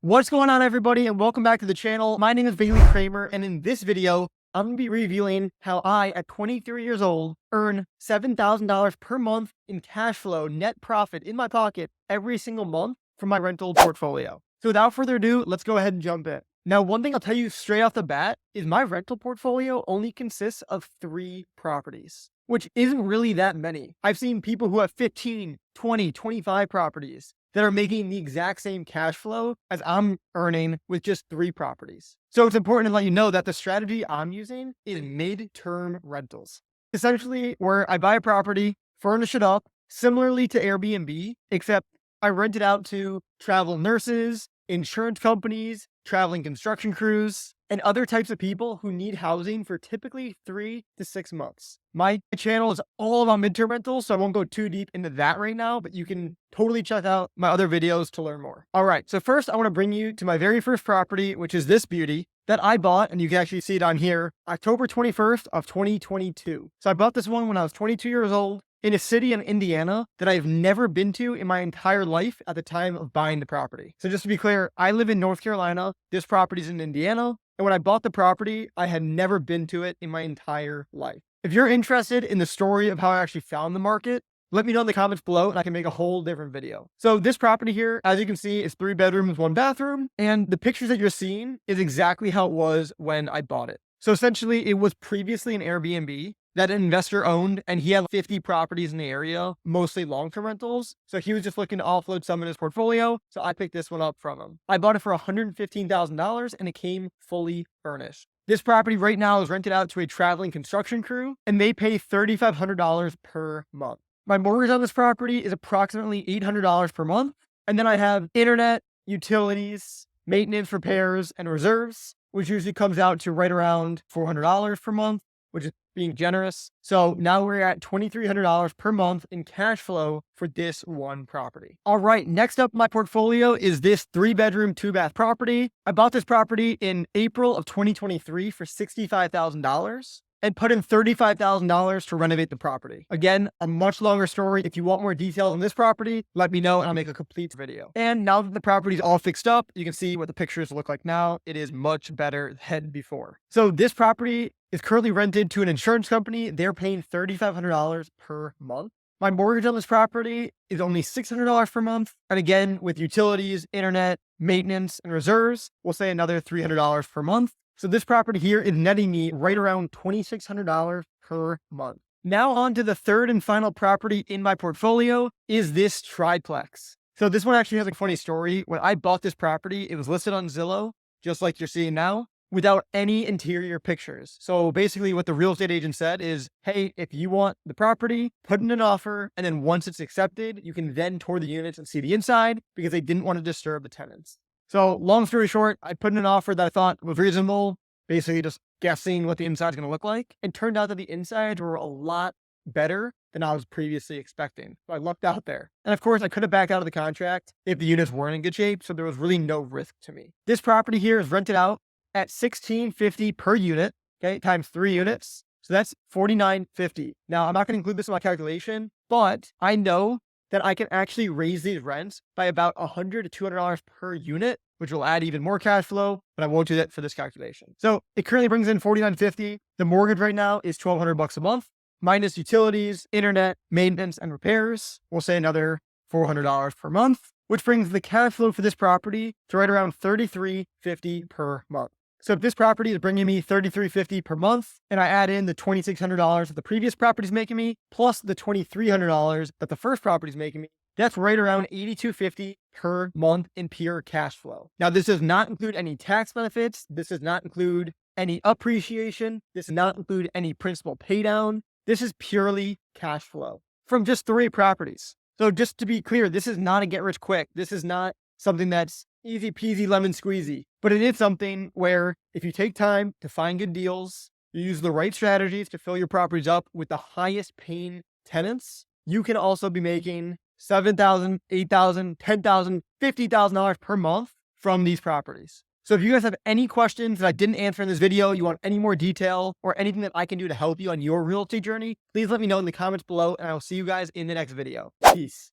What's going on, everybody, and welcome back to the channel. My name is Bailey Kramer, and in this video, I'm going to be revealing how I, at 23 years old, earn $7,000 per month in cash flow, net profit in my pocket every single month from my rental portfolio. So without further ado, let's go ahead and jump in. Now, one thing I'll tell you straight off the bat is my rental portfolio only consists of 3 properties, which isn't really that many. I've seen people who have 15, 20, 25 properties that are making the exact same cash flow as I'm earning with just 3 properties. So it's important to let you know that the strategy I'm using is mid-term rentals. Essentially, where I buy a property, furnish it up, similarly to Airbnb, except I rent it out to travel nurses, insurance companies, traveling construction crews, and other types of people who need housing for typically 3 to 6 months. My channel is all about midterm rentals, so I won't go too deep into that right now, but you can totally check out my other videos to learn more. All right, so first I want to bring you to my very first property, which is this beauty that I bought, and you can actually see it on here, October 21st of 2022. So I bought this one when I was 22 years old in a city in Indiana that I've never been to in my entire life at the time of buying the property. So just to be clear, I live in North Carolina. This property's in Indiana. And when I bought the property, I had never been to it in my entire life. If you're interested in the story of how I actually found the market, let me know in the comments below and I can make a whole different video. So this property here, as you can see, is 3 bedrooms, 1 bathroom. And the pictures that you're seeing is exactly how it was when I bought it. So essentially, it was previously an Airbnb that an investor owned, and he had 50 properties in the area, mostly long-term rentals. So he was just looking to offload some in his portfolio. So I picked this one up from him. I bought it for $115,000 and it came fully furnished. This property right now is rented out to a traveling construction crew and they pay $3,500 per month. My mortgage on this property is approximately $800 per month. And then I have internet, utilities, maintenance, repairs, and reserves, which usually comes out to right around $400 per month, which is being generous. So now we're at $2,300 per month in cash flow for this one property. All right, next up in my portfolio is this 3-bedroom, 2-bath property. I bought this property in April of 2023 for $65,000 and put in $35,000 to renovate the property. Again, a much longer story. If you want more details on this property, let me know and I'll make a complete video. And now that the property is all fixed up, you can see what the pictures look like now. It is much better than before. So this property is currently rented to an insurance company. They're paying $3,500 per month. My mortgage on this property is only $600 per month. And again, with utilities, internet, maintenance, and reserves, we'll say another $300 per month. So this property here is netting me right around $2,600 per month. Now on to the third and final property in my portfolio is this triplex. So this one actually has a funny story. When I bought this property, it was listed on Zillow, just like you're seeing now, without any interior pictures. So basically what the real estate agent said is, hey, if you want the property, put in an offer, and then once it's accepted, you can then tour the units and see the inside because they didn't want to disturb the tenants. So long story short, I put in an offer that I thought was reasonable, basically just guessing what the inside is going to look like. It turned out that the insides were a lot better than I was previously expecting. So I lucked out there. And of course, I could have backed out of the contract if the units weren't in good shape. So there was really no risk to me. This property here is rented out at $1,650 per unit, okay, times 3 units. So that's $4,950. Now, I'm not going to include this in my calculation, but I know that I can actually raise these rents by about $100 to $200 per unit, which will add even more cash flow, but I won't do that for this calculation. So it currently brings in $4,950. The mortgage right now is $1,200 a month, minus utilities, internet, maintenance, and repairs. We'll say another $400 per month, which brings the cash flow for this property to right around $3,350 per month. So if this property is bringing me $3,350 per month, and I add in the $2,600 that the previous property is making me, plus the $2,300 that the first property is making me, that's right around $8,250 per month in pure cash flow. Now, this does not include any tax benefits. This does not include any appreciation. This does not include any principal pay down. This is purely cash flow from just 3 properties. So just to be clear, this is not a get rich quick. This is not something that's easy peasy lemon squeezy, but it is something where if you take time to find good deals, you use the right strategies to fill your properties up with the highest paying tenants, you can also be making $7,000, $8,000, $10,000, $50,000 per month from these properties. So if you guys have any questions that I didn't answer in this video, you want any more detail or anything that I can do to help you on your real estate journey, please let me know in the comments below and I will see you guys in the next video. Peace.